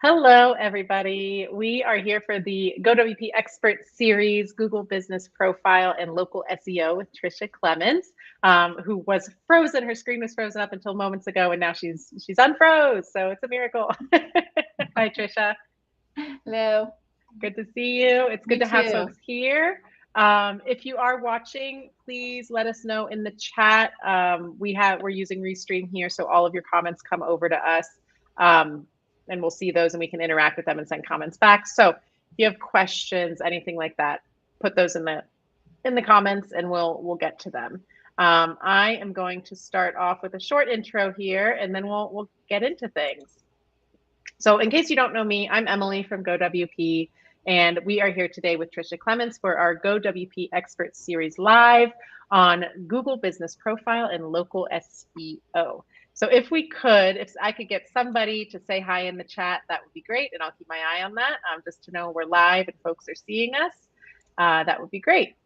Hello, everybody. We are here for the GoWP Expert Series, Google Business Profile and Local SEO with Tricia Clements, who was frozen. Her screen was frozen up until moments ago, and now she's unfroze. So it's a miracle. Hi, Tricia. Hello. Good to see you. It's good You to have too. folks here. If you are watching, please let us know in the chat. We're using Restream here, so all of your comments come over to us. And we'll see those and we can interact with them and send comments back. So if you have questions, anything like that, put those in the comments and we'll get to them. I am going to start off with a short intro here and then we'll get into things. So in case you don't know me, I'm Emily from GoWP, and we are here today with Tricia Clements for our GoWP Expert Series Live on Google Business Profile and Local SEO. So if I could get somebody to say hi in the chat, that would be great, and I'll keep my eye on that, just to know we're live and folks are seeing us. That would be great.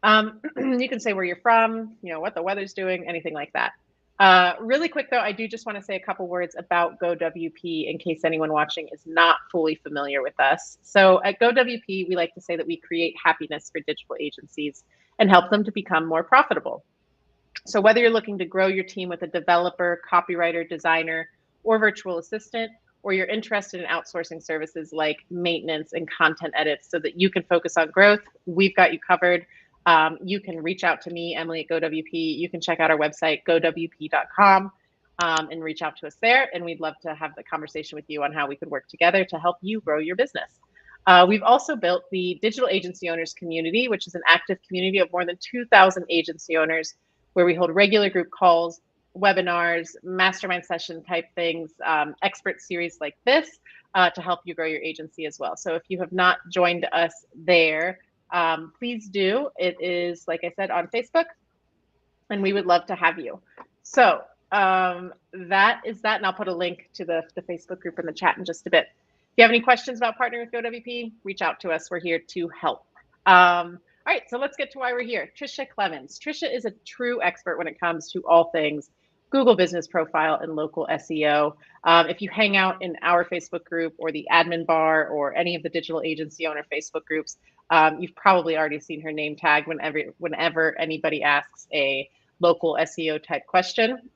You can say where you're from, what the weather's doing, anything like that. Really quick, though, I do just want to say a couple words about GoWP in case anyone watching is not fully familiar with us. So at GoWP, we like to say that we create happiness for digital agencies and help them to become more profitable. So whether you're looking to grow your team with a developer, copywriter, designer, or virtual assistant, or you're interested in outsourcing services like maintenance and content edits so that you can focus on growth, we've got you covered. You can reach out to me, Emily at GoWP. You can check out our website, gowp.com, and reach out to us there. And we'd love to have the conversation with you on how we could work together to help you grow your business. We've also built the Digital Agency Owners Community, which is an active community of more than 2,000 agency owners where we hold regular group calls, webinars, mastermind session type things, expert series like this to help you grow your agency as well. So if you have not joined us there, please do. It is, like I said, on Facebook, and we would love to have you. So that is that, and I'll put a link to the Facebook group in the chat in just a bit. If you have any questions about partnering with GoWP, reach out to us. We're here to help. All right, so let's get to why we're here. Tricia Clements. Tricia is a true expert when it comes to all things Google Business Profile and Local SEO. If you hang out in our Facebook group or the admin bar or any of the digital agency owner Facebook groups, you've probably already seen her name tag whenever anybody asks a local SEO type question.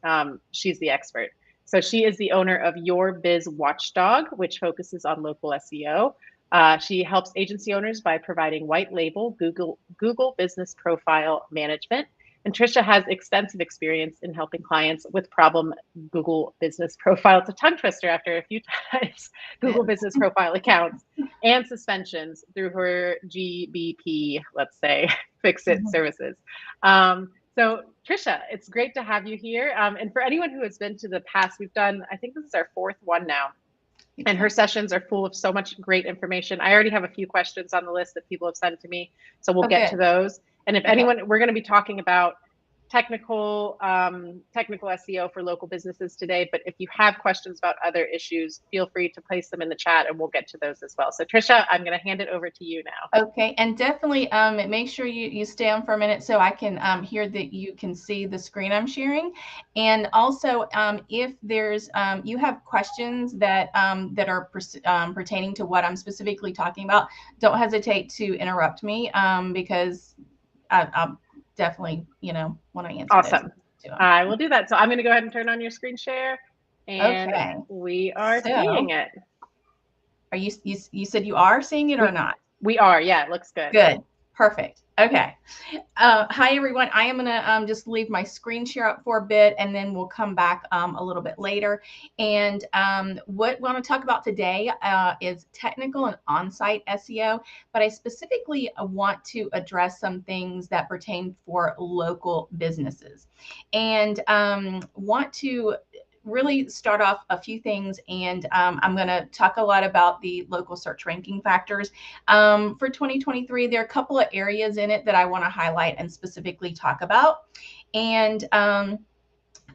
She's the expert. So she is the owner of Your Biz Watchdog, which focuses on local SEO. She helps agency owners by providing white label Google Business Profile management. And Tricia has extensive experience in helping clients with problem Google Business Profile. It's a tongue twister after a few times. Google Business Profile accounts and suspensions through her GBP, let's say, Fix-It services. So Tricia, it's great to have you here. And for anyone who has been to the past, we've done, I think this is our fourth one now. And her sessions are full of so much great information. I already have a few questions on the list that people have sent to me, so we'll get to those. And if anyone, we're going to be talking about technical SEO for local businesses today. But if you have questions about other issues, feel free to place them in the chat and we'll get to those as well. So Tricia, I'm going to hand it over to you now. Okay, and definitely make sure you stay on for a minute so I can hear that you can see the screen I'm sharing. And also, if there's you have questions that that are pertaining to what I'm specifically talking about, don't hesitate to interrupt me because I'll definitely want to answer Awesome. those. I will do that. So I'm going to go ahead and turn on your screen share, and we are seeing it. Are you said you are seeing it or not? We are. Yeah, it looks good. Good. Perfect. Okay. Hi, everyone. I am going to just leave my screen share up for a bit, and then we'll come back a little bit later. And what we want to talk about today is technical and on-site SEO, but I specifically want to address some things that pertain for local businesses, and want to really start off a few things, and I'm going to talk a lot about the local search ranking factors for 2023. There are a couple of areas in it that I want to highlight and specifically talk about. And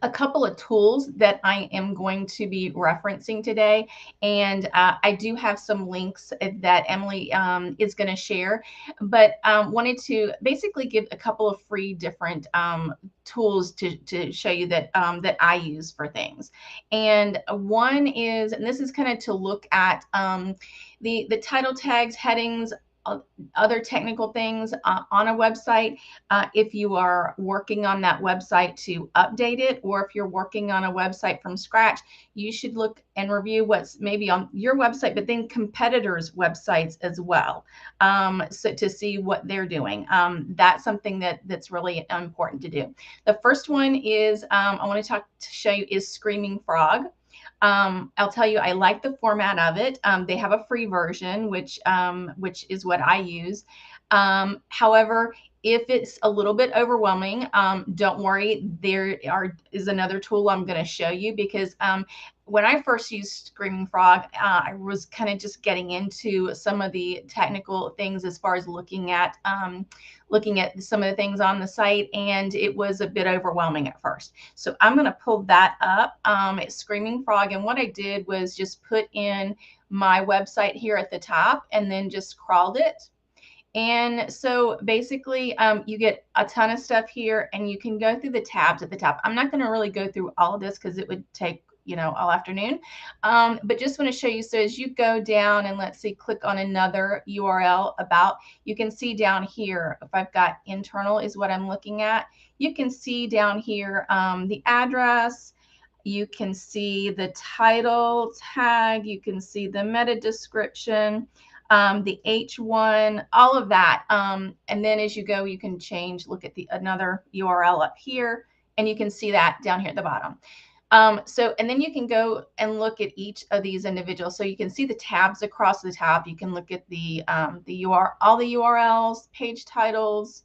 a couple of tools that I am going to be referencing today. And I do have some links that Emily is going to share, but wanted to basically give a couple of free different tools to show you that that I use for things. And one is, and this is kind of to look at the title tags, headings, other technical things on a website. If you are working on that website to update it, or if you're working on a website from scratch, you should look and review what's maybe on your website, but then competitors' websites as well, so to see what they're doing. That's something that's really important to do. The first one is I want to show you is Screaming Frog. I'll tell you, I like the format of it. They have a free version, which is what I use. However, if it's a little bit overwhelming, don't worry. There is another tool I'm going to show you, because when I first used Screaming Frog, I was kind of just getting into some of the technical things as far as looking at some of the things on the site, and it was a bit overwhelming at first. So I'm going to pull that up. It's Screaming Frog, and what I did was just put in my website here at the top and then just crawled it. And so basically you get a ton of stuff here, and you can go through the tabs at the top. I'm not going to really go through all of this because it would take all afternoon, but just want to show you. So as you go down and let's see, click on another URL about, you can see down here, if I've got internal is what I'm looking at, you can see down here the address, you can see the title tag, you can see the meta description, the H1, all of that. And then as you go, you can change, look at another URL up here, and you can see that down here at the bottom. And then you can go and look at each of these individuals. So you can see the tabs across the top. You can look at all the URLs, page titles,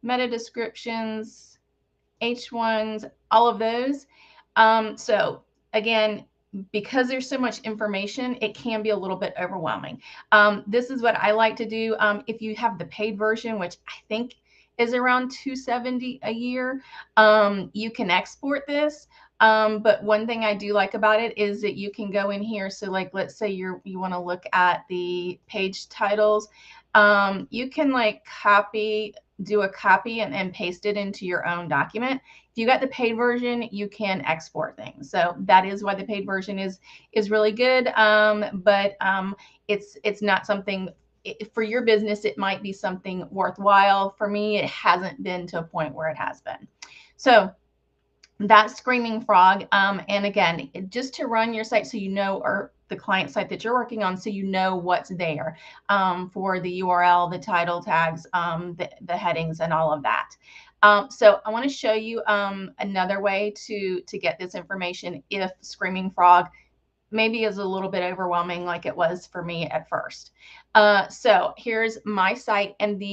meta descriptions, H1s, all of those. So again, because there's so much information, it can be a little bit overwhelming. This is what I like to do. If you have the paid version, which I think is around $270 a year, you can export this. But one thing I do like about it is that you can go in here. So like, let's say you want to look at the page titles. You can like do a copy and paste it into your own document. If you got the paid version, you can export things. So that is why the paid version is really good. But it's not something for your business. It might be something worthwhile. For me, it hasn't been to a point where it has been. So that's Screaming Frog. And again, just to run your site so you know, or the client site that you're working on, so you know what's there for the URL, the title tags, the headings, and all of that. So I want to show you another way to get this information if Screaming Frog maybe is a little bit overwhelming like it was for me at first. So here's my site, and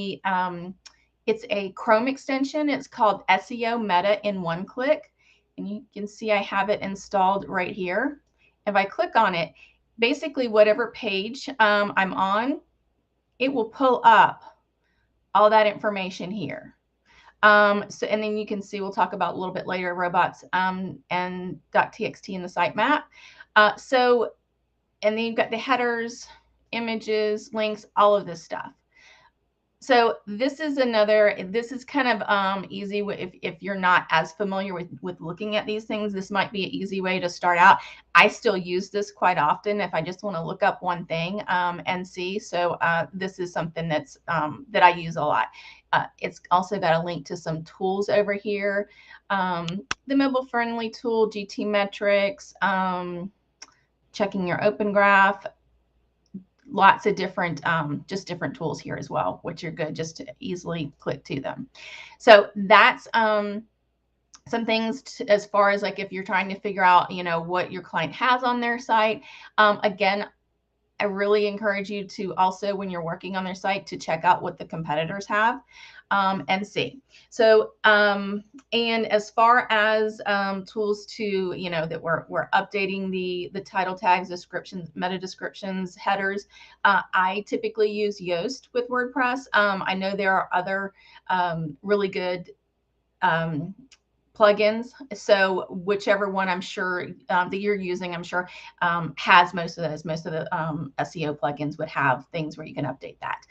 it's a Chrome extension. It's called SEO Meta in one click. And you can see I have it installed right here. If I click on it, basically whatever page I'm on, it will pull up all that information here. And then you can see, we'll talk about a little bit later, robots and .txt in the sitemap. And then you've got the headers, images, links, all of this stuff. So this is kind of easy if you're not as familiar with looking at these things. This might be an easy way to start out. I still use this quite often if I just want to look up one thing and see. So this is something that I use a lot. It's also got a link to some tools over here. The mobile friendly tool, GT metrics, checking your open graph. Lots of different, just different tools here as well, which are good just to easily click to them. So that's some things as far as like if you're trying to figure out, what your client has on their site. Again, I really encourage you to also, when you're working on their site, to check out what the competitors have and see. So, and as far as tools to, that we're updating the title tags, descriptions, meta descriptions, headers, I typically use Yoast with WordPress. I know there are other really good plugins. So whichever one I'm sure that you're using, I'm sure has most of those. Most of the SEO plugins would have things where you can update that.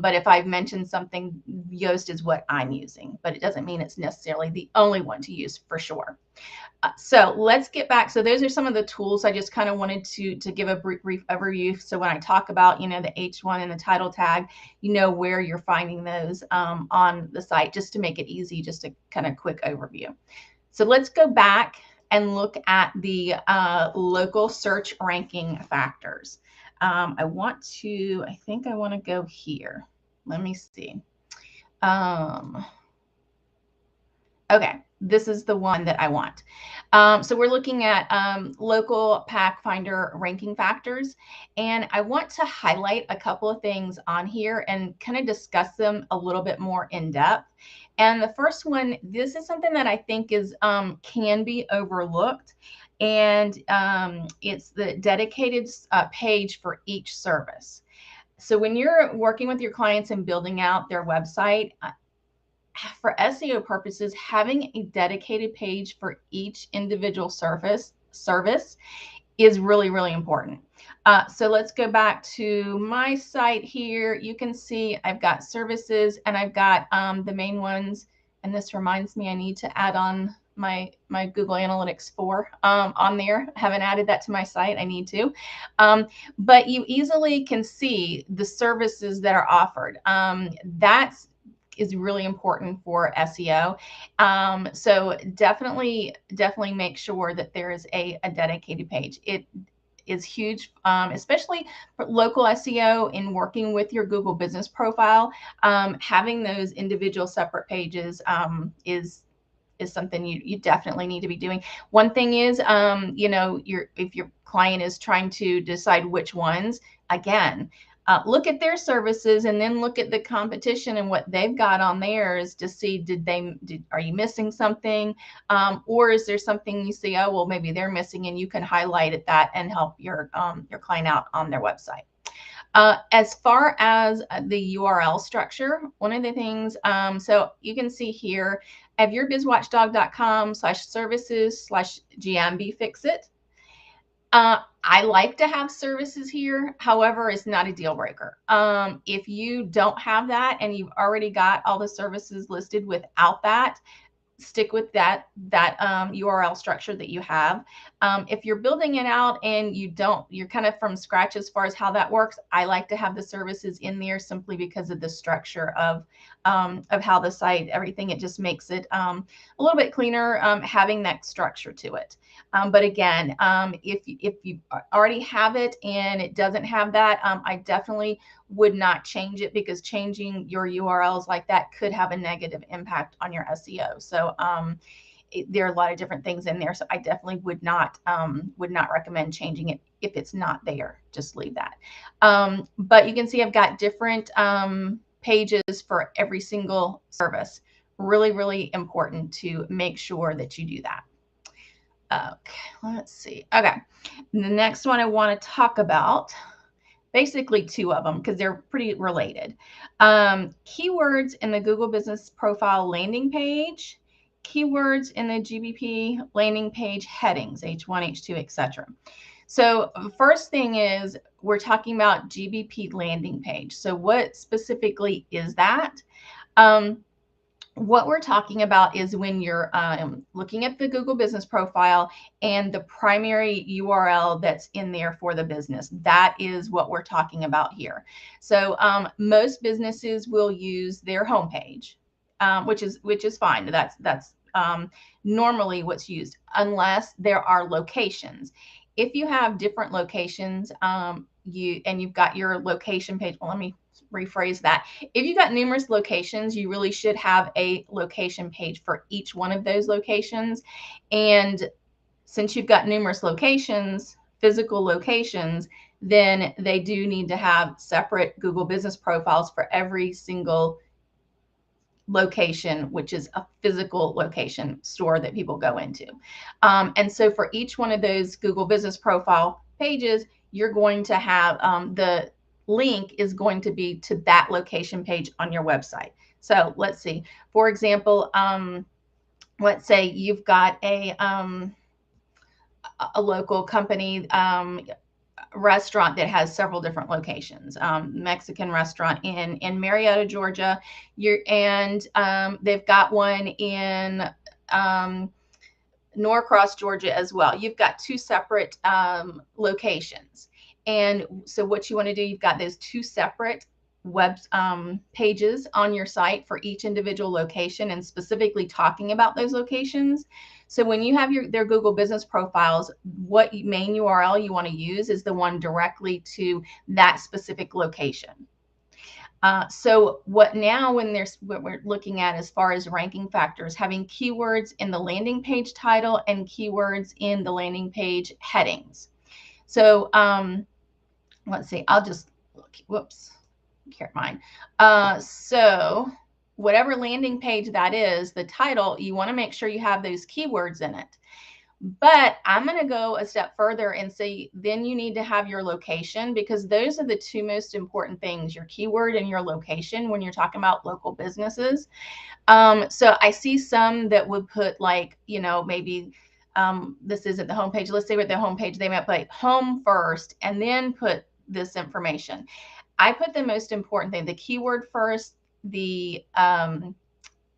But if I've mentioned something, Yoast is what I'm using, but it doesn't mean it's necessarily the only one to use for sure. So let's get back. So those are some of the tools I just kind of wanted to give a brief overview. So when I talk about, the H1 and the title tag, where you're finding those on the site, just to make it easy, just a kind of quick overview. So let's go back and look at the local search ranking factors. I think I want to go here. Let me see. Okay, this is the one that I want. So we're looking at local pack finder ranking factors, and I want to highlight a couple of things on here and kind of discuss them a little bit more in depth. And the first one, this is something that I think is can be overlooked, and it's the dedicated page for each service. So when you're working with your clients and building out their website, for SEO purposes, having a dedicated page for each individual service is really, really important. So let's go back to my site here. You can see I've got services and I've got the main ones. And this reminds me, I need to add on my Google Analytics 4 on there. I haven't added that to my site. I need to. But you easily can see the services that are offered. That's is really important for SEO. So definitely make sure that there is a dedicated page. It is huge, especially for local SEO in working with your Google business profile. Having those individual separate pages is something you definitely need to be doing. One thing is, if your client is trying to decide which ones, again, look at their services and then look at the competition and what they've got on theirs to see, are you missing something? Or is there something you see, oh, well, maybe they're missing, and you can highlight at that and help your client out on their website. As far as the URL structure, one of the things, so you can see here, have your bizwatchdog.com/services/GMB-fixit. I like to have services here. However, it's not a deal breaker. If you don't have that and you've already got all the services listed without that, stick with that URL structure that you have. If you're building it out and you're kind of from scratch as far as how that works, I like to have the services in there simply because of the structure of how the site, everything, it just makes it a little bit cleaner having that structure to it. But again, if you already have it and it doesn't have that, I definitely would not change it, because changing your URLs like that could have a negative impact on your SEO. So there are a lot of different things in there. So I definitely would not recommend changing it if it's not there. Just leave that. But you can see I've got different pages for every single service. Really, really important to make sure that you do that. Okay, let's see. Okay, the next one I want to talk about, basically two of them because they're pretty related. Keywords in the Google Business Profile landing page, keywords in the GBP landing page headings, H1, H2, etc. So first thing is we're talking about GBP landing page. So what specifically is that? What we're talking about is when you're looking at the Google Business Profile and the primary URL that's in there for the business. That is what we're talking about here. So most businesses will use their homepage, which is fine. That's normally what's used, unless there are locations. If you have different locations, you've got your location page. Well, let me rephrase that. If you've got numerous locations, you really should have a location page for each one of those locations. And since you've got numerous locations, physical locations, then they do need to have separate Google Business Profiles for every single location, which is a physical location store that people go into. And so for each one of those Google Business Profile pages, you're going to have the link is going to be to that location page on your website. So let's see, for example, let's say you've got a local company, restaurant that has several different locations, Mexican restaurant in Marietta, Georgia, and they've got one in Norcross, Georgia as well. You've got two separate locations. And so what you want to do, you've got those two separate web pages on your site for each individual location, and specifically talking about those locations. So when you have their Google business profiles, what main URL you want to use is the one directly to that specific location. So what we're looking at as far as ranking factors, having keywords in the landing page title and keywords in the landing page headings. So let's see, I'll just look, whoops, can't mine. So whatever landing page that is, the title, you want to make sure you have those keywords in it. But I'm going to go a step further and say, then you need to have your location, because those are the two most important things, your keyword and your location, when you're talking about local businesses. So I see some that would put, like, maybe this isn't the homepage. Let's say with the homepage, they might put home first and then put this information. I put the most important thing, the keyword first, the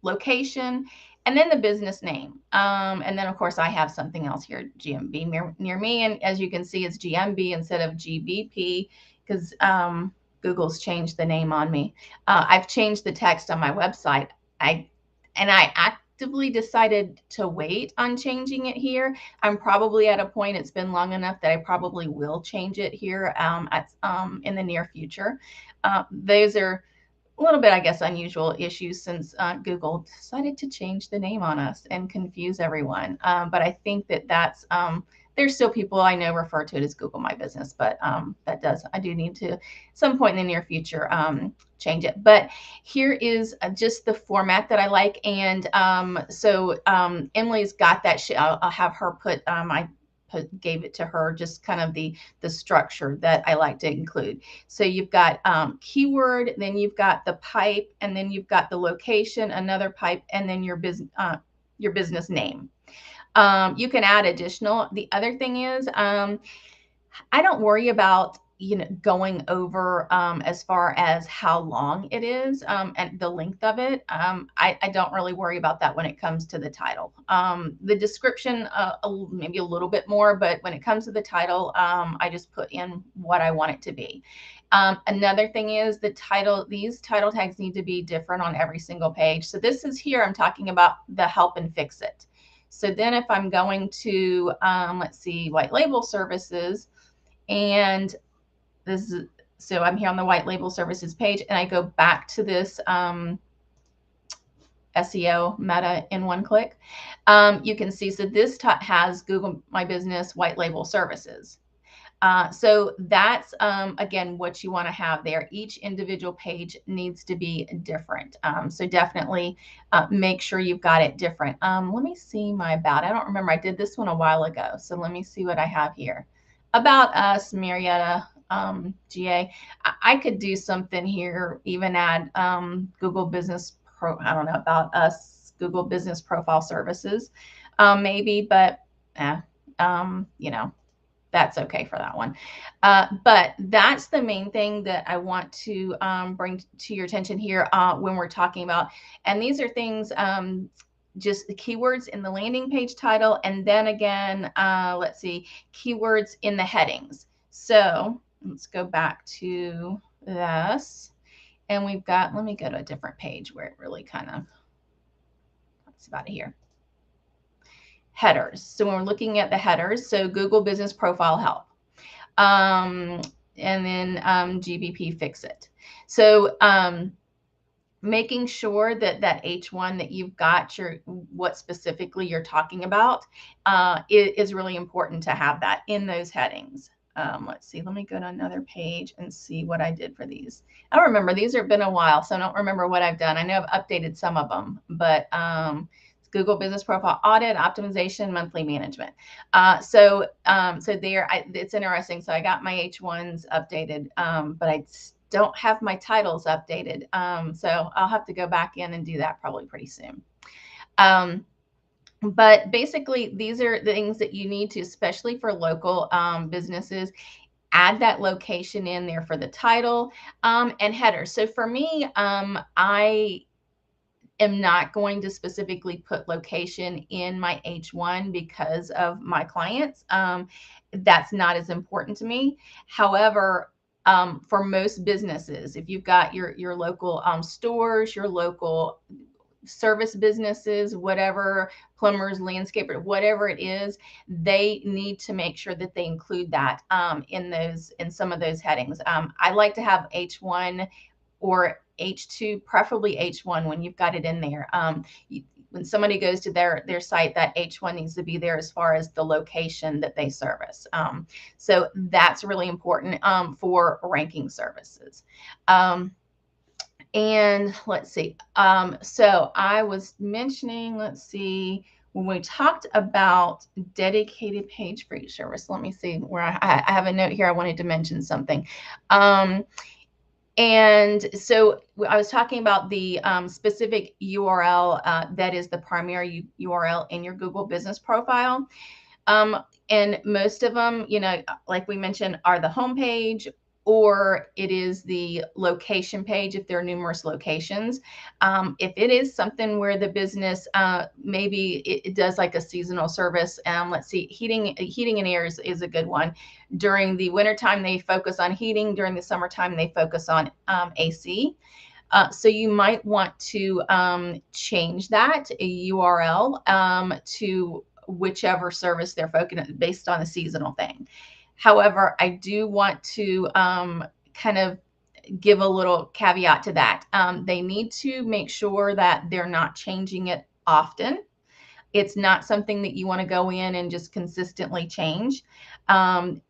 location, and then the business name. And then of course I have something else here, GMB near me. And as you can see, it's GMB instead of GBP, because Google's changed the name on me. I've changed the text on my website. I actively decided to wait on changing it here. I'm probably at a point, it's been long enough that I probably will change it here in the near future. Those are a little bit, I guess, unusual issues since Google decided to change the name on us and confuse everyone. But I think that's, there's still people I know refer to it as Google My Business, but I do need to, at some point in the near future, change it. But here is just the format that I like. And so Emily's got that. I'll have her put, gave it to her, just kind of the structure that I like to include. So you've got keyword, then you've got the pipe, and then you've got the location, another pipe, and then your business name. You can add additional. The other thing is, I don't worry about going over as far as how long it is and the length of it. I don't really worry about that when it comes to the title. The description, maybe a little bit more, but when it comes to the title, I just put in what I want it to be. Another thing is the title. These title tags need to be different on every single page. So this is here, I'm talking about the help and fix it. So then if I'm going to, let's see, white label services, and this is, so I'm here on the white label services page, and I go back to this SEO meta in one click. You can see, so this has Google My Business white label services. So that's, again, what you want to have there. Each individual page needs to be different. So definitely make sure you've got it different. Let me see my about. I don't remember. I did this one a while ago. So let me see what I have here. About Us, Marietta, GA. I could do something here, even add Google Business Pro, I don't know, About Us, Google Business Profile Services, maybe, but that's okay for that one. But that's the main thing that I want to bring to your attention here when we're talking about, and these are things, just the keywords in the landing page title, and then again, let's see, keywords in the headings. So let's go back to this, and we've got, let me go to a different page where it really kind of, it's about here. Headers. So when we're looking at the headers, so Google Business Profile Help, and then GBP Fix It. So making sure that H1 that you've got, what specifically you're talking about, is really important to have that in those headings. Let's see, let me go to another page and see what I did for these. I don't remember, these have been a while, so I don't remember what I've done. I know I've updated some of them, but Google Business Profile Audit, Optimization, Monthly Management. So there, it's interesting. So I got my H1s updated, but I don't have my titles updated. So I'll have to go back in and do that probably pretty soon. But basically, these are the things that you need to, especially for local businesses, add that location in there for the title and header. So for me, I am not going to specifically put location in my H1 because of my clients. That's not as important to me. However, for most businesses, if you've got your local stores, your local service businesses, whatever, plumbers, landscaper, whatever it is, they need to make sure that they include that in some of those headings. I like to have H1 or H2, preferably H1 when you've got it in there. When somebody goes to their site, that H1 needs to be there as far as the location that they service. So that's really important for ranking services. And let's see. So I was mentioning, let's see, when we talked about dedicated page for each service, let me see where I have a note here. I wanted to mention something. And so I was talking about the specific URL that is the primary URL in your Google business profile. And most of them, you know, like we mentioned, are the home page, or it is the location page if there are numerous locations. If it is something where the business maybe it does like a seasonal service, let's see, heating and air is a good one. During the wintertime, they focus on heating. During the summertime, they focus on AC. So you might want to change that URL to whichever service they're focusing based on a seasonal thing. However, I do want to kind of give a little caveat to that. They need to make sure that they're not changing it often. It's not something that you want to go in and just consistently change. And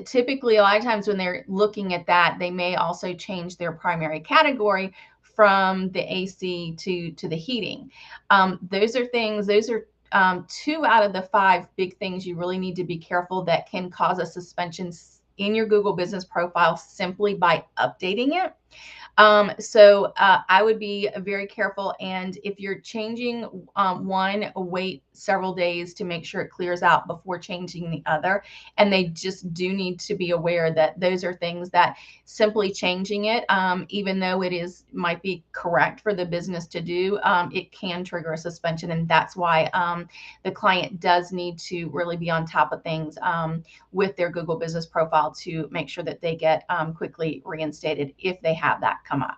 typically, a lot of times when they're looking at that, they may also change their primary category from the AC to the heating. Those are 2 out of the 5 big things you really need to be careful that can cause a suspension in your Google business profile simply by updating it. So I would be very careful. And if you're changing one, wait several days to make sure it clears out before changing the other. And they just do need to be aware that those are things that simply changing it, even though might be correct for the business to do, it can trigger a suspension. And that's why the client does need to really be on top of things with their Google business profile to make sure that they get quickly reinstated if they have that come up.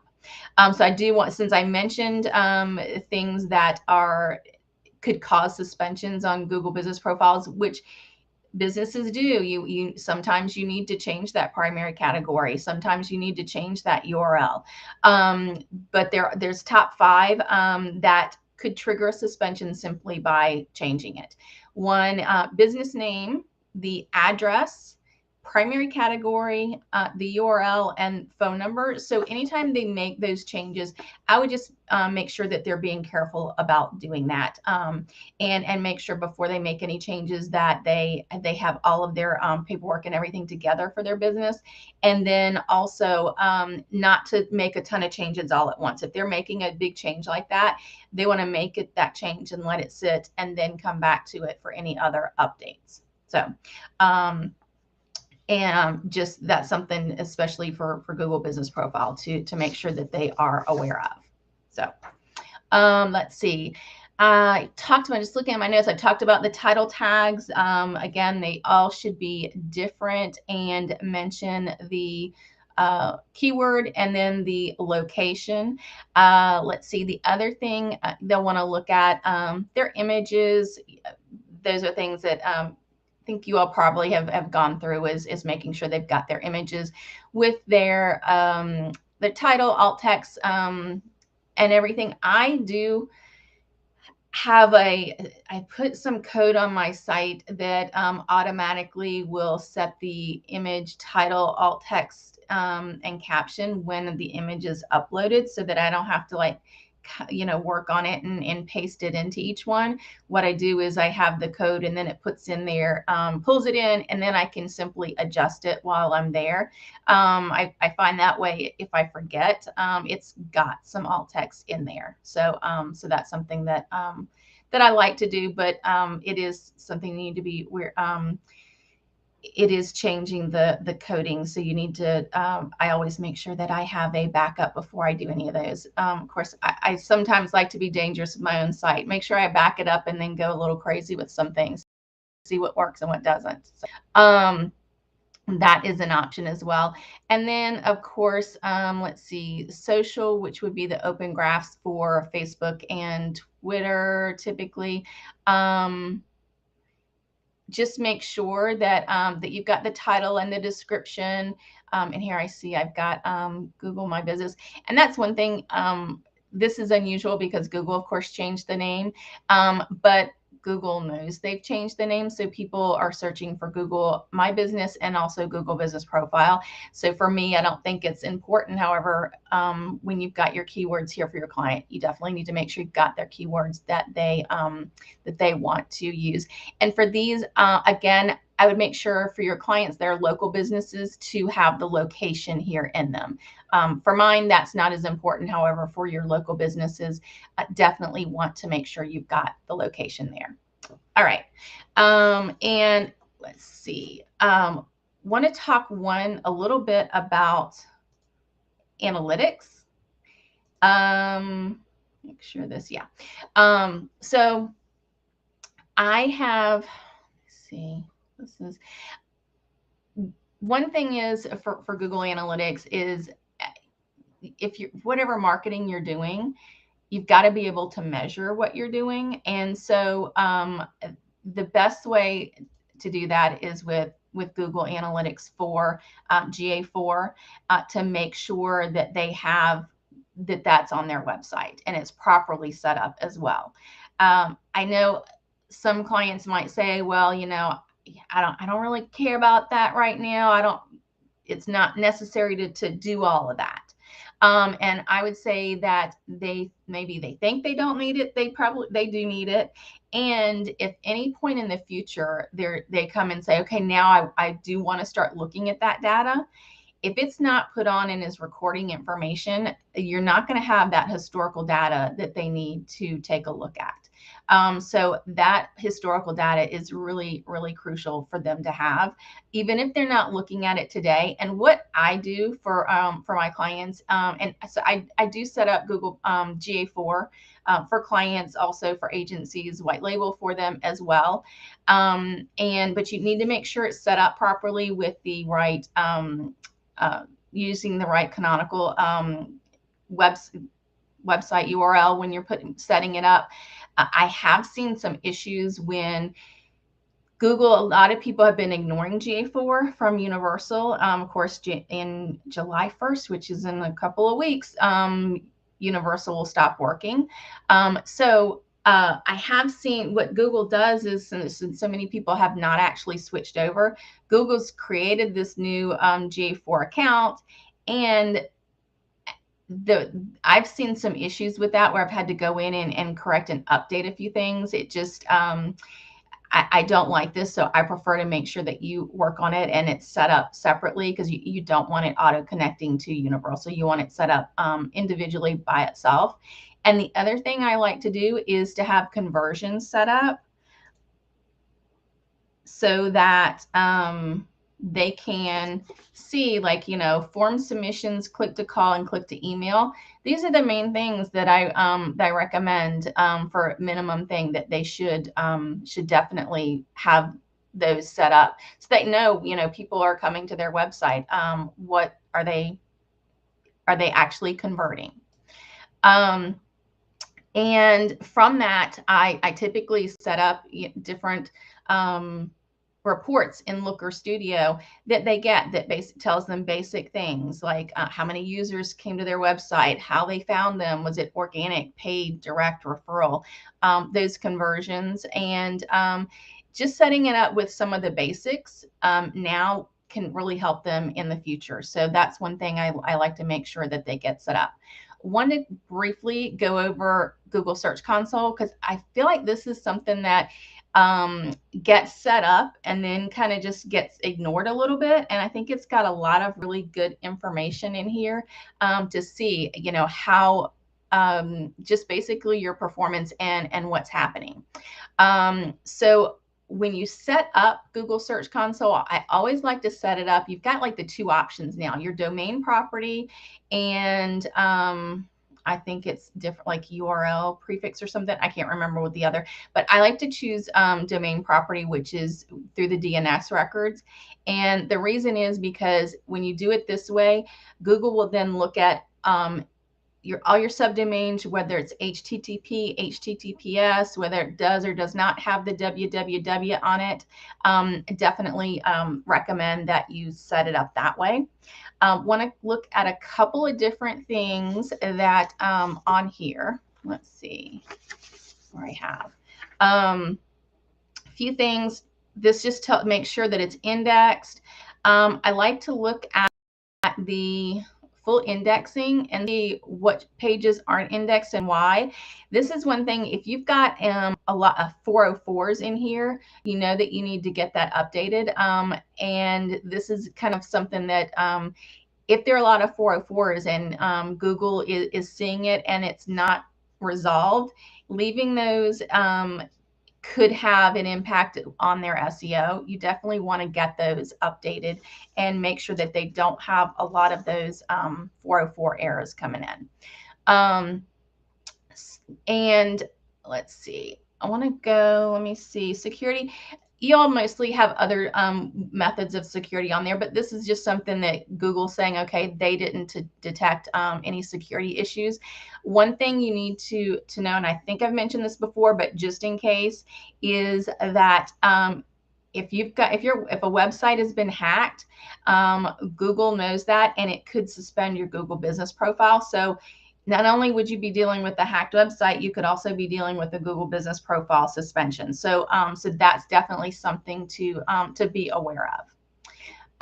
So I do want, since I mentioned things that could cause suspensions on Google business profiles, which businesses do, you sometimes you need to change that primary category, sometimes you need to change that URL, but there's top 5 that could trigger a suspension simply by changing it. One, business name, the address, primary category, the URL, and phone number. So anytime they make those changes, I would just make sure that they're being careful about doing that, and make sure before they make any changes that they have all of their paperwork and everything together for their business. And then also not to make a ton of changes all at once. If they're making a big change like that, they want to make that change and let it sit and then come back to it for any other updates. So and just that's something, especially for Google business profile, to make sure that they are aware of. So let's see. I talked about, just looking at my notes, I talked about the title tags. Again, they all should be different and mention the keyword and then the location. Let's see. The other thing they'll want to look at their images. Those are things that think you all probably have gone through is making sure they've got their images with their title, alt text, and everything. I do have I put some code on my site that automatically will set the image, title, alt text, and caption when the image is uploaded, so that I don't have to work on it and paste it into each one. What I do is I have the code and then it puts in there, pulls it in, and then I can simply adjust it while I'm there. I find that way if I forget, it's got some alt text in there. So that's something that that I like to do, but it is something you need to be it is changing the coding. So you need to, I always make sure that I have a backup before I do any of those. Of course, I sometimes like to be dangerous with my own site, make sure I back it up and then go a little crazy with some things, see what works and what doesn't. So, that is an option as well. And then of course, let's see, social, which would be the open graphs for Facebook and Twitter typically. Just make sure that that you've got the title and the description. And here I see I've got Google My Business. And that's one thing. This is unusual because Google, of course, changed the name. But Google knows they've changed the name. So people are searching for Google My Business and also Google Business Profile. So for me, I don't think it's important. However, when you've got your keywords here for your client, you definitely need to make sure you've got their keywords that they want to use. And for these, again, I would make sure for your clients, their local businesses, to have the location here in them. For mine, that's not as important. However, for your local businesses, definitely want to make sure you've got the location there. All right. And let's see. Want to talk a little bit about analytics. Make sure this, yeah. So I have, let's see, this is, one thing is for Google Analytics is if you, whatever marketing you're doing, you've got to be able to measure what you're doing. And so the best way to do that is with Google Analytics for GA4 to make sure that they have that's on their website and it's properly set up as well. I know some clients might say, well, you know, I don't really care about that right now. It's not necessary to do all of that. And I would say that maybe they think they don't need it. They do need it. And if any point in the future they come and say, okay, now I do want to start looking at that data. If it's not put on and is recording information, you're not going to have that historical data that they need to take a look at. So that historical data is really, really crucial for them to have, even if they're not looking at it today. And what I do for my clients, and so I do set up Google GA4 for clients, also for agencies, white label for them as well. But you need to make sure it's set up properly with the right, using the right canonical website URL when you're setting it up. I have seen some issues when Google, a lot of people have been ignoring GA4 from Universal. Of course, in July 1st, which is in a couple of weeks, Universal will stop working. So I have seen what Google does is, since so many people have not actually switched over, Google's created this new GA4 account, and I've seen some issues with that where I've had to go in and correct and update a few things. It just, I don't like this. So I prefer to make sure that you work on it and it's set up separately, because you don't want it auto connecting to Universal. You want it set up individually by itself. And the other thing I like to do is to have conversions set up so that they can see, like, you know, form submissions, click to call, and click to email. These are the main things that I recommend for minimum thing that they should definitely have those set up, so they know, you know, people are coming to their website. What are they actually converting? And from that, I typically set up different reports in Looker Studio that they get that tells them basic things like how many users came to their website, how they found them, was it organic, paid, direct, referral, those conversions, and just setting it up with some of the basics now can really help them in the future. So that's one thing I like to make sure that they get set up. Want to briefly go over Google Search Console, because I feel like this is something that gets set up and then kind of just gets ignored a little bit. And I think it's got a lot of really good information in here to see, you know, how just basically your performance and what's happening. So when you set up Google Search Console, I always like to set it up. You've got like the two options now, your domain property and I think it's different, like URL prefix or something. I can't remember what the other, but I like to choose domain property, which is through the DNS records. And the reason is because when you do it this way, Google will then look at all your subdomains, whether it's HTTP, HTTPS, whether it does or does not have the www on it. Definitely recommend that you set it up that way. Want to look at a couple of different things that on here. Let's see where I have a few things. This just make sure that it's indexed. I like to look at the full indexing and see what pages aren't indexed and why. This is one thing. If you've got a lot of 404s in here, you know that you need to get that updated. And this is kind of something that if there are a lot of 404s and Google is seeing it and it's not resolved, leaving those could have an impact on their SEO. You definitely want to get those updated and make sure that they don't have a lot of those 404 errors coming in. And let's see, I want to go, let me see, security. You all mostly have other methods of security on there, but this is just something that Google's saying, okay, they didn't detect any security issues. One thing you need to know, and I think I've mentioned this before, but just in case, is that if a website has been hacked, Google knows that, and it could suspend your Google business profile. So not only would you be dealing with the hacked website, you could also be dealing with the Google Business Profile suspension. So, so that's definitely something to be aware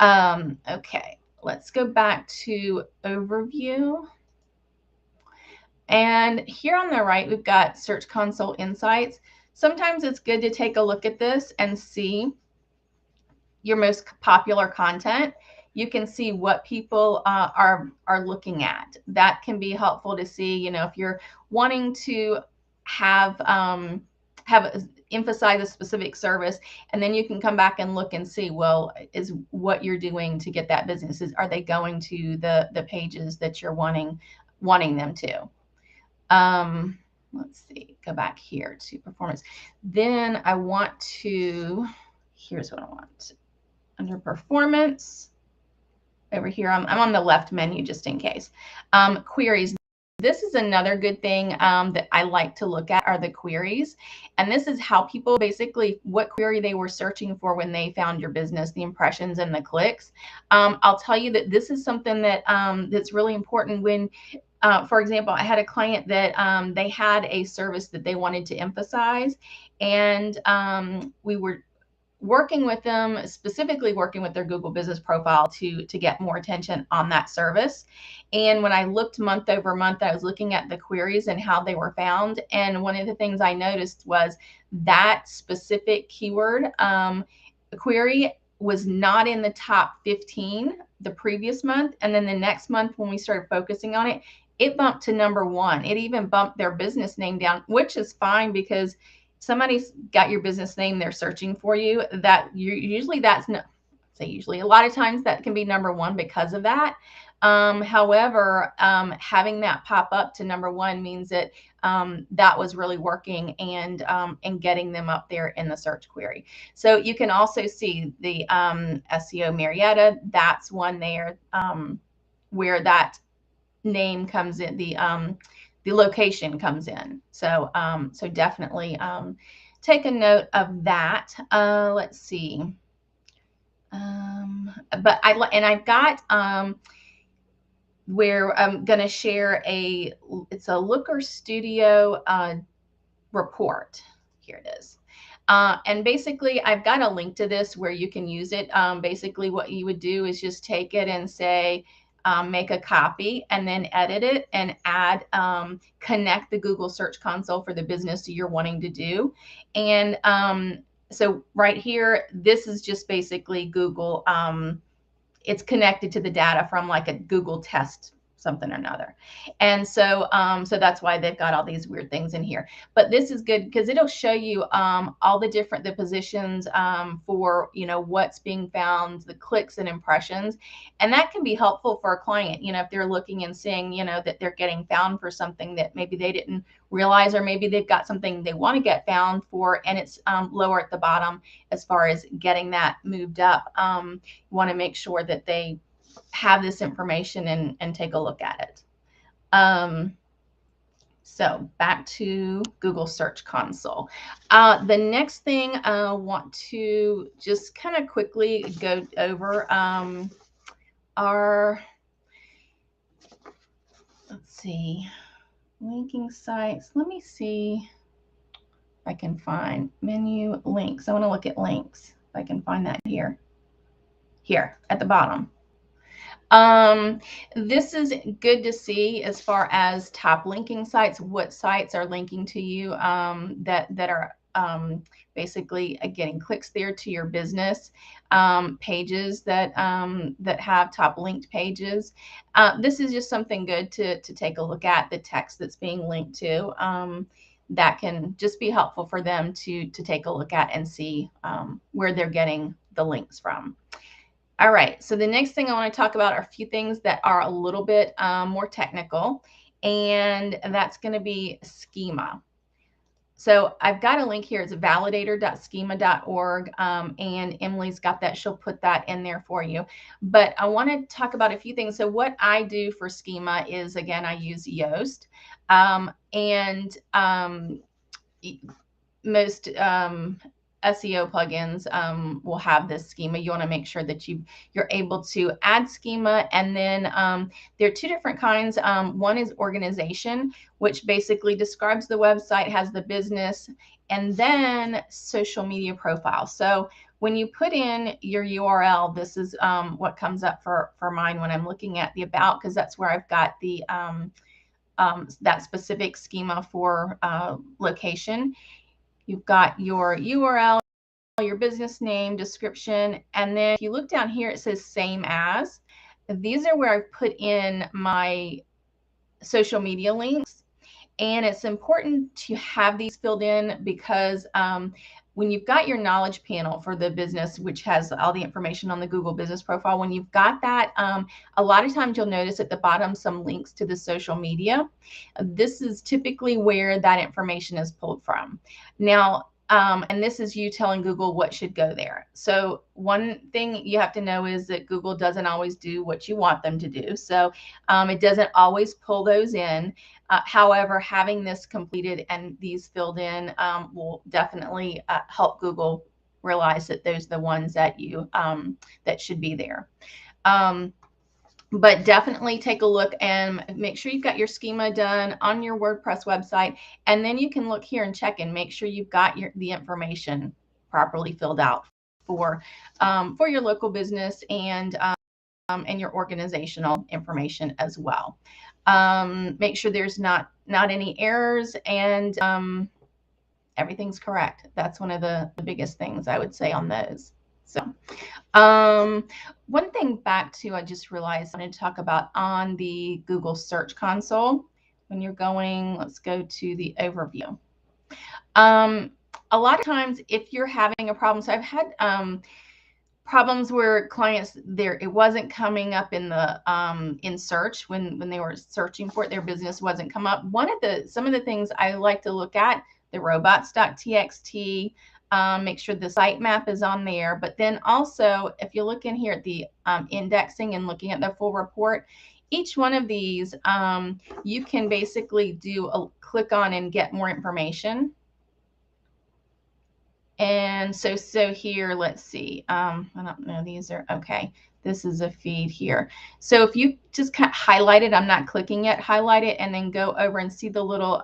of. Okay, let's go back to overview. And here on the right, we've got Search Console Insights. Sometimes it's good to take a look at this and see your most popular content. You can see what people are looking at. That can be helpful to see, you know, if you're wanting to have emphasize a specific service, and then you can come back and look and see, well, is what you're doing to get that business, are they going to the pages that you're wanting them to? Let's see, go back here to performance. Then I want to, here's what I want. Under performance, over here, I'm on the left menu just in case. Queries. This is another good thing that I like to look at are the queries. And this is how people basically, what query they were searching for when they found your business, the impressions and the clicks. I'll tell you that this is something that that's really important when, for example, I had a client that they had a service that they wanted to emphasize, and we were working with them, specifically working with their Google business profile to get more attention on that service. And when I looked month over month, I was looking at the queries and how they were found. And one of the things I noticed was that specific keyword query was not in the top 15 the previous month. And then the next month when we started focusing on it, it bumped to #1. It even bumped their business name down, which is fine because somebody's got your business name, they're searching for you. That usually that's not, say usually, a lot of times that can be #1 because of that. However, having that pop up to #1 means that that was really working and getting them up there in the search query. So you can also see the SEO Marietta. That's one there where that name comes in, the location comes in. So so definitely take a note of that. Let's see. But I've got where I'm going to share it's a Looker Studio report. Here it is. And basically, I've got a link to this where you can use it. Basically, what you would do is just take it and say, make a copy and then edit it and add, connect the Google Search Console for the business you're wanting to do. And so right here, this is just basically Google. It's connected to the data from like a Google test something or another. And so so that's why they've got all these weird things in here. But this is good because it'll show you all the positions for, you know, what's being found, the clicks and impressions. And that can be helpful for a client, you know, if they're looking and seeing, you know, that they're getting found for something that maybe they didn't realize, or maybe they've got something they want to get found for and it's lower at the bottom. As far as getting that moved up, you want to make sure that they have this information and take a look at it. So back to Google Search Console. The next thing I want to just kind of quickly go over are, let's see, linking sites. Let me see if I can find menu links. I want to look at links. If I can find that here at the bottom. This is good to see as far as top linking sites, what sites are linking to you that are basically getting clicks there to your business, pages that that have top linked pages. This is just something good to take a look at, the text that's being linked to. That can just be helpful for them to take a look at and see where they're getting the links from. All right, so the next thing I want to talk about are a few things that are a little bit more technical, and that's going to be schema. So I've got a link here. It's validator.schema.org, and Emily's got that. She'll put that in there for you. But I want to talk about a few things. So what I do for schema is, again, I use Yoast, and most SEO plugins will have this schema. You want to make sure that you're able to add schema. And then there are two different kinds. One is organization, which basically describes the website, has the business, and then social media profile. So when you put in your URL, this is what comes up for mine when I'm looking at the about, because that's where I've got the that specific schema for location. You've got your URL, your business name, description, and then if you look down here, it says same as. These are where I've put in my social media links. And it's important to have these filled in because when you've got your knowledge panel for the business, which has all the information on the Google business profile, when you've got that, a lot of times you'll notice at the bottom some links to the social media. This is typically where that information is pulled from. Now, and this is you telling Google what should go there. So one thing you have to know is that Google doesn't always do what you want them to do. So it doesn't always pull those in. However, having this completed and these filled in will definitely help Google realize that those are the ones that you that should be there. But definitely take a look and make sure you've got your schema done on your WordPress website, and then you can look here and check and make sure you've got the information properly filled out for your local business and your organizational information as well. Make sure there's not any errors and everything's correct. That's one of the biggest things I would say on those. So one thing back to, I just realized I wanted to talk about on the Google Search Console. When you're going, let's go to the overview. A lot of times if you're having a problem, so I've had problems where clients it wasn't coming up in the in search when they were searching for it, their business wasn't come up. Some of the things I like to look at, the robots.txt, make sure the sitemap is on there. But then also, if you look in here at the indexing and looking at the full report, each one of these you can basically do a click on and get more information. And so here, let's see, I don't know, these are okay. This is a feed here. So if you just kind of highlight it, I'm not clicking yet, highlight it and then go over and see the little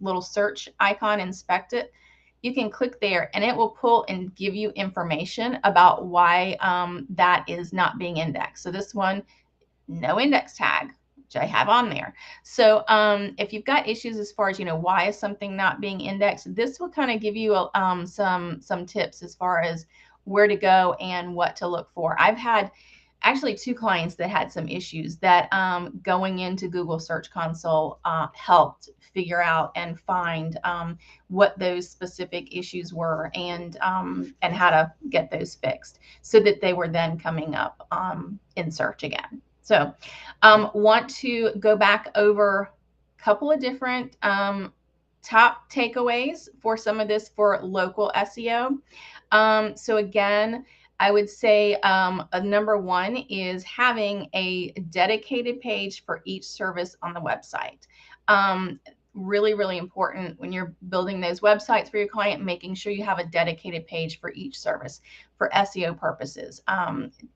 little search icon, inspect it. You can click there and it will pull and give you information about why that is not being indexed. So this one, no index tag, which I have on there. So if you've got issues as far as, you know, why is something not being indexed, this will kind of give you some tips as far as where to go and what to look for. I've had actually 2 clients that had some issues that going into Google Search Console helped figure out and find what those specific issues were, and how to get those fixed so that they were then coming up in search again. So want to go back over a couple of different top takeaways for some of this for local SEO. So again, I would say number one is having a dedicated page for each service on the website. Really, really important when you're building those websites for your client, making sure you have a dedicated page for each service for SEO purposes.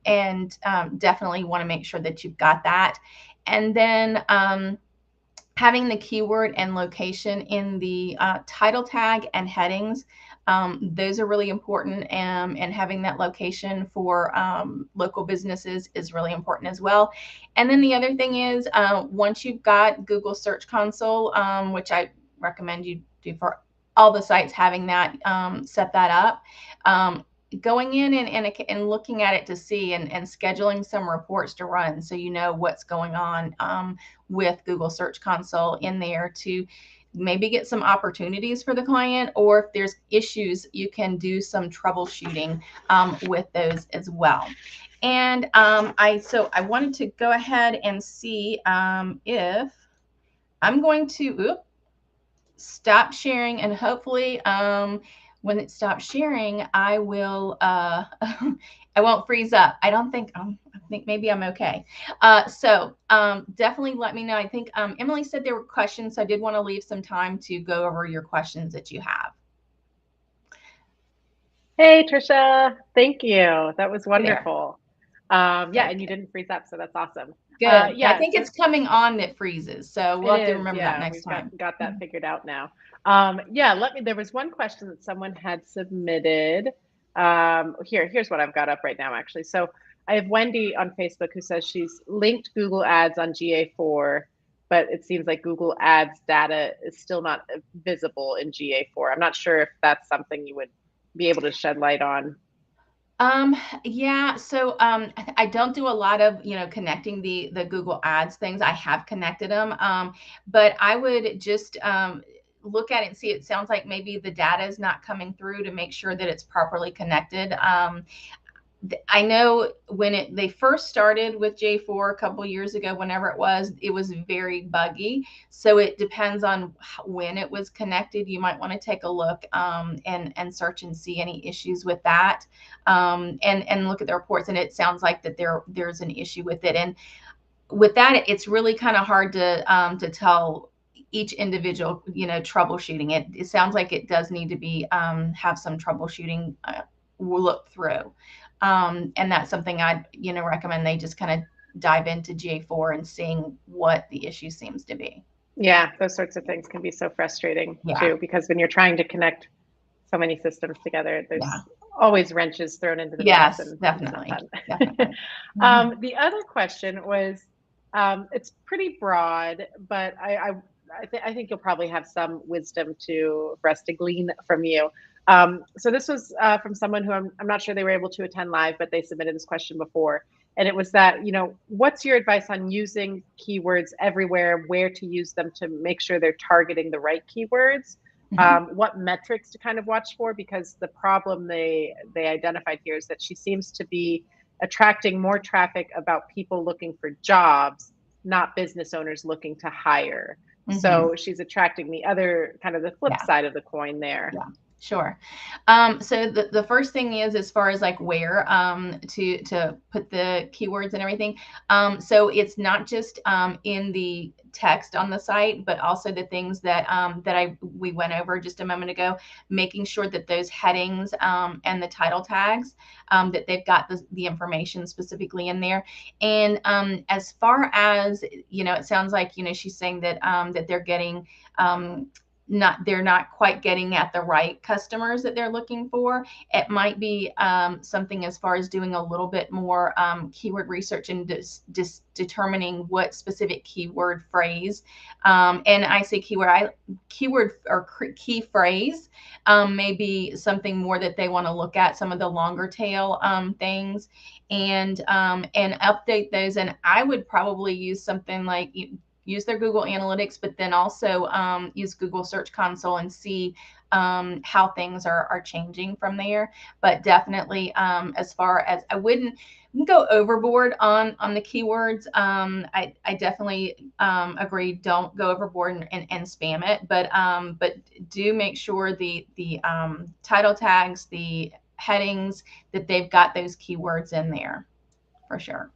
And definitely want to make sure that you've got that. And then having the keyword and location in the title tag and headings. Those are really important, and having that location for local businesses is really important as well. And then the other thing is once you've got Google Search Console, which I recommend you do for all the sites, having that set that up, going in and looking at it to see and scheduling some reports to run so you know what's going on with Google Search Console in there to maybe get some opportunities for the client, or if there's issues, you can do some troubleshooting with those as well. And I wanted to go ahead and see if I'm going to stop sharing, and hopefully when it stops sharing, I will I won't freeze up. I think maybe I'm okay. So definitely let me know. I think Emily said there were questions, so I did want to leave some time to go over your questions that you have. Hey, Tricia. Thank you. That was wonderful. Yeah, okay. and you didn't freeze up, so that's awesome. Good. Yeah, I think it's coming on that freezes, so we'll have to remember that next time. We've got that figured out now. Yeah, there was one question that someone had submitted. Here's what I've got up right now, actually. So I have Wendy on Facebook who says she's linked Google Ads on GA4, but it seems like Google Ads data is still not visible in GA4. I'm not sure if that's something you would be able to shed light on. Yeah, so I don't do a lot of, connecting the Google Ads things. I have connected them, but I would just look at it and see. It sounds like maybe the data is not coming through to make sure that it's properly connected. I know when they first started with J4 a couple years ago, whenever it was very buggy. So it depends on when it was connected. You might want to take a look and search and see any issues with that, and look at the reports. And it sounds like that there's an issue with it. And with that, it's really kind of hard to tell each individual, troubleshooting. It sounds like it does need to be have some troubleshooting look through. And that's something I'd, recommend they just kind of dive into GA4 and seeing what the issue seems to be. Yeah, those sorts of things can be so frustrating too, because when you're trying to connect so many systems together, there's always wrenches thrown into the mix. Yes, and definitely. The other question was, it's pretty broad, but I think you'll probably have some wisdom for us to glean from you. So this was from someone who I'm not sure they were able to attend live, but they submitted this question before. And it was that, what's your advice on using keywords everywhere, where to use them to make sure they're targeting the right keywords? What metrics to kind of watch for? Because the problem they identified here is that she seems to be attracting more traffic about people looking for jobs, not business owners looking to hire. So she's attracting the other kind of the flip side of the coin there. Yeah. Sure. So the first thing is, as far as like where to put the keywords and everything. So it's not just in the text on the site, but also the things that we went over just a moment ago, making sure that those headings and the title tags, that they've got the information specifically in there. And as far as, it sounds like, she's saying that that they're getting they're not quite getting at the right customers that they're looking for. It might be something as far as doing a little bit more keyword research and just determining what specific keyword phrase, and I say keyword or key phrase may be something more that they want to look at, some of the longer tail things, and update those. And I would probably use something like use their Google Analytics, but then also use Google Search Console and see how things are changing from there. But definitely, as far as I wouldn't go overboard on the keywords. I definitely agree. Don't go overboard and spam it, but do make sure the title tags, the headings, that they've got those keywords in there for sure.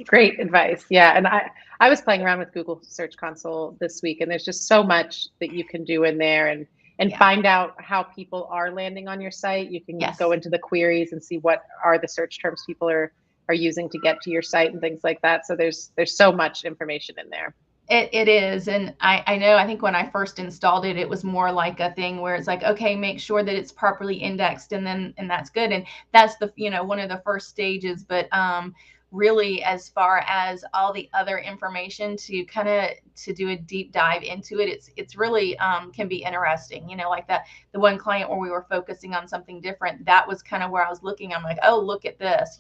Great advice. Yeah. And I was playing around with Google Search Console this week, and there's just so much that you can do in there and find out how people are landing on your site. You can go into the queries and see what are the search terms people are using to get to your site and things like that. So there's so much information in there. It is. And I know, I think when I first installed it, it was more like a thing where it's like, okay, make sure that it's properly indexed, and that's good. And that's the, one of the first stages. But really, as far as all the other information to do a deep dive into it, it's really can be interesting. Like the one client where we were focusing on something different, that was kind of where I was looking. I'm like, oh, look at this.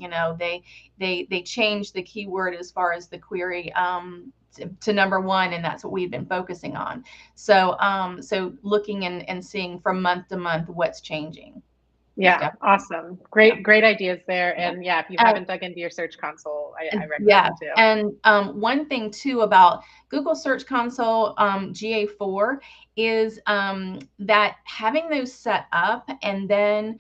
They changed the keyword as far as the query to number one, and that's what we've been focusing on. So so looking and seeing from month to month what's changing. Yeah, awesome. Great ideas there. And if you haven't dug into your Search Console, I recommend it too. And one thing too about Google Search Console GA4 is that having those set up, and then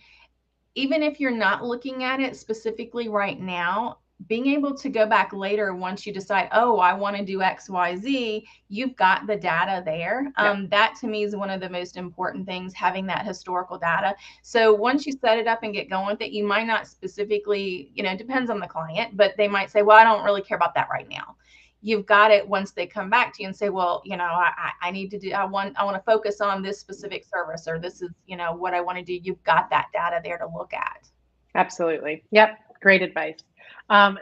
even if you're not looking at it specifically right now, being able to go back later once you decide, oh, I want to do XYZ, you've got the data there. That to me is one of the most important things, having that historical data. So once you set it up and get going with it, you might not specifically, it depends on the client, but they might say, well, I don't really care about that right now. You've got it once they come back to you and say, well, I need to do, I want to focus on this specific service, or this is, what I want to do. You've got that data there to look at. Absolutely. Yep. Great advice.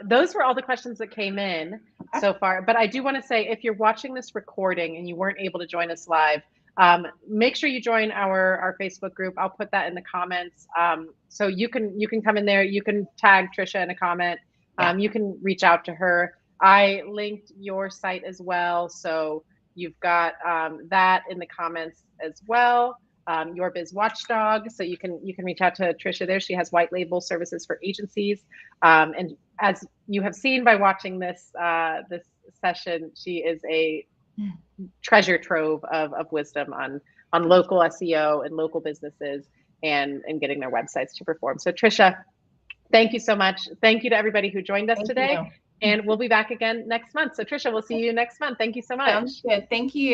Those were all the questions that came in so far. But I do want to say, if you're watching this recording and you weren't able to join us live, make sure you join our Facebook group. I'll put that in the comments. So you can come in there. You can tag Tricia in a comment. You can reach out to her. I linked your site as well. So you've got that in the comments as well. Your Biz Watchdog. So you can reach out to Tricia there. She has white label services for agencies. And as you have seen by watching this this session, she is a treasure trove of wisdom on local SEO and local businesses and getting their websites to perform. So Tricia, thank you so much. Thank you to everybody who joined us today. And we'll be back again next month. So Tricia, we'll see you next month. Thank you so much. Sounds good. Thank you.